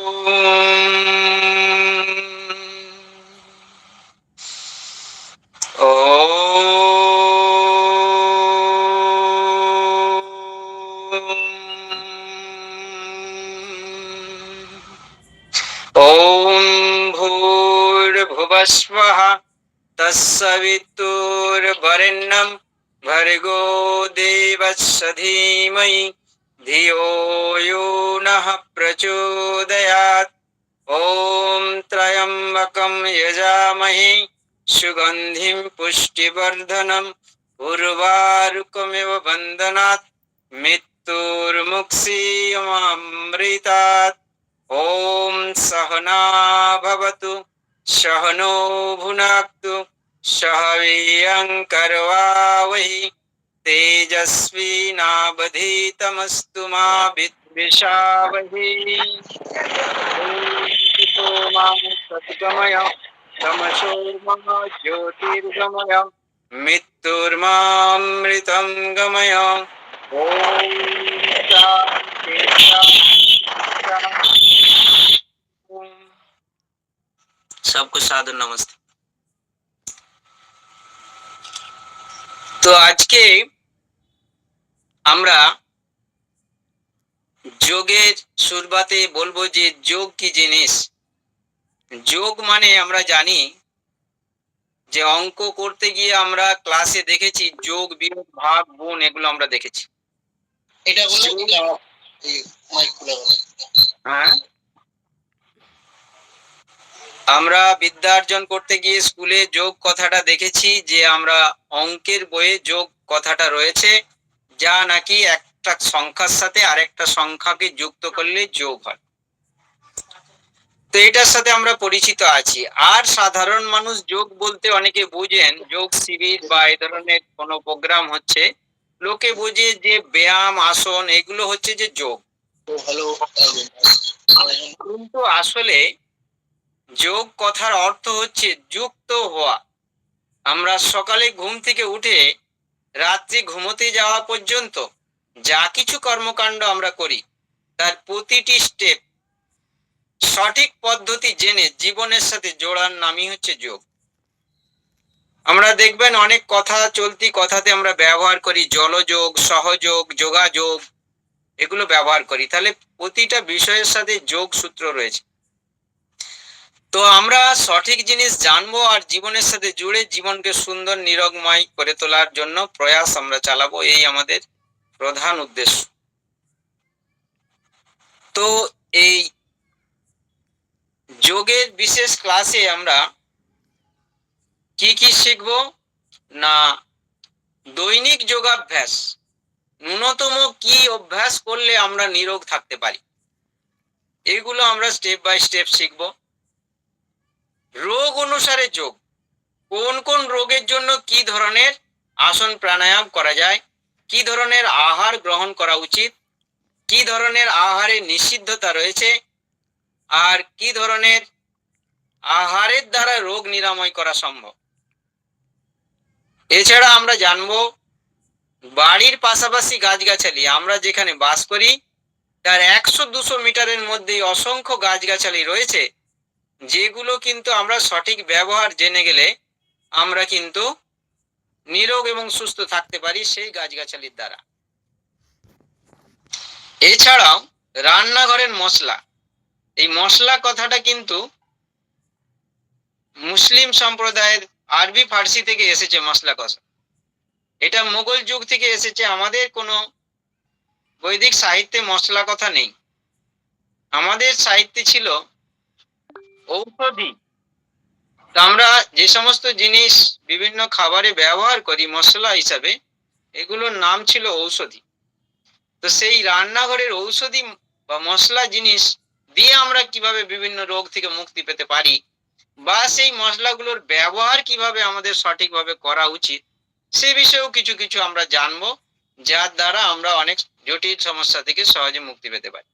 ॐ भूर्भुवस्वः तत्सवितुर्वरेण्यं भर्गो देवस्य धीमहि धियो यो नः प्रचोदयात्। ॐ त्र्यम्बकं यजामहे सुगन्धिं पुष्टिवर्धनम् उर्वारुकमिव बन्धनात् मृत्युर्मुक्षीयमामृतात्। ॐ सहना भवतु सहनो भुनक्तु सह वीर्यङ्करवावहै तेजस्विनावधीतमस्तु मा विद्विषावहै। सद्गमय तमसो मा ज्योतिर्गमय मृत्युर्मामृतं गमय। ॐ शान्ति शान्ति। सबको सादर नमस्ते। তো আজকে আমরা যোগের শুরুতে বলবো যে যোগ কি জিনিস। যোগ মানে আমরা জানি যে অঙ্ক করতে গিয়ে আমরা ক্লাসে দেখেছি যোগ বিয়োগ ভাগ গুণ এগুলো আমরা দেখেছি। এটা বলে এই মাইক খুলে বলে। হ্যাঁ, আমরা বিদ্যার্জন করতে গিয়ে স্কুলে যোগ কথাটা দেখেছি যে আমরা অঙ্কের বইয়ে যোগ কথাটা রয়েছে, যা নাকি একটা সংখ্যার সাথে আরেকটা সংখ্যাকে যুক্ত করলে যোগ হয়। তো এটার সাথে আমরা পরিচিত আছি। আর সাধারণ মানুষ যোগ বলতে অনেকে বুঝেন যোগ শিবির বা এই ধরনের কোনো প্রোগ্রাম হচ্ছে, লোকে বুঝে যে ব্যায়াম আসন এগুলো হচ্ছে যে যোগ। কিন্তু আসলে যোগ কথার অর্থ হচ্ছে যুক্ত হওয়া। আমরা সকালে ঘুম থেকে উঠে রাত্রি ঘুমোতে যাওয়া পর্যন্ত যা কিছু কর্মকাণ্ড আমরা করি তার প্রতিটি স্টেপ সঠিক পদ্ধতি জেনে জীবনের সাথে জোড়ার নামই হচ্ছে যোগ। আমরা দেখবেন অনেক কথা চলতি কথাতে আমরা ব্যবহার করি জলযোগ, সহযোগ, যোগাযোগ এগুলো ব্যবহার করি। তাহলে প্রতিটা বিষয়ের সাথে যোগ সূত্র রয়েছে। তো আমরা সঠিক জিনিস জানবো আর জীবনের সাথে জুড়ে জীবনকে সুন্দর নিরোগময় করে তোলার জন্য প্রয়াস আমরা চালাবো, এই আমাদের প্রধান উদ্দেশ্য। তো এই যোগের বিশেষ ক্লাসে আমরা কি কি শিখব না, দৈনিক যোগাভ্যাস, ন্যূনতম কি অভ্যাস করলে আমরা নিরোগ থাকতে পারি, এগুলো আমরা স্টেপ বাই স্টেপ শিখব। রোগ অনুসারে যোগ, কোন কোন রোগের জন্য কি ধরনের আসন প্রাণায়াম করা যায়, কি ধরনের আহার গ্রহণ করা উচিত, কি ধরনের আহারে নিষিদ্ধতা রয়েছে, আর কি ধরনের আহারের দ্বারা রোগ নিরাময় করা সম্ভব। এছাড়া আমরা জানবো বাড়ির পাশাপাশি গাছগাছালি, আমরা যেখানে বাস করি তার 100-200 মিটারের মধ্যেই অসংখ্য গাছগাছালি রয়েছে, যেগুলো কিন্তু আমরা সঠিক ব্যবহার জেনে গেলে আমরা কিন্তু নিরোগ এবং সুস্থ থাকতে পারি সেই গাছগাছালির দ্বারা। এছাড়াও রান্নাঘরের মশলা, এই মশলা কথাটা কিন্তু মুসলিম সম্প্রদায়ের আরবি ফার্সি থেকে এসেছে। মশলা কথা এটা মোগল যুগ থেকে এসেছে, আমাদের কোনো বৈদিক সাহিত্যে মশলা কথা নেই। আমাদের সাহিত্যে ছিল ঔষধি। আমরা যে সমস্ত জিনিস বিভিন্ন খাবারে ব্যবহার করি মশলা হিসাবে, এগুলোর নাম ছিল ঔষধি। তো সেই রান্নাঘরের ঔষধি বা মশলা জিনিস দিয়ে আমরা কিভাবে বিভিন্ন রোগ থেকে মুক্তি পেতে পারি, বা সেই মশলাগুলোর ব্যবহার কিভাবে আমাদের সঠিকভাবে করা উচিত, সে বিষয়েও কিছু কিছু আমরা জানবো, যার দ্বারা আমরা অনেক জটিল সমস্যা থেকে সহজে মুক্তি পেতে পারি।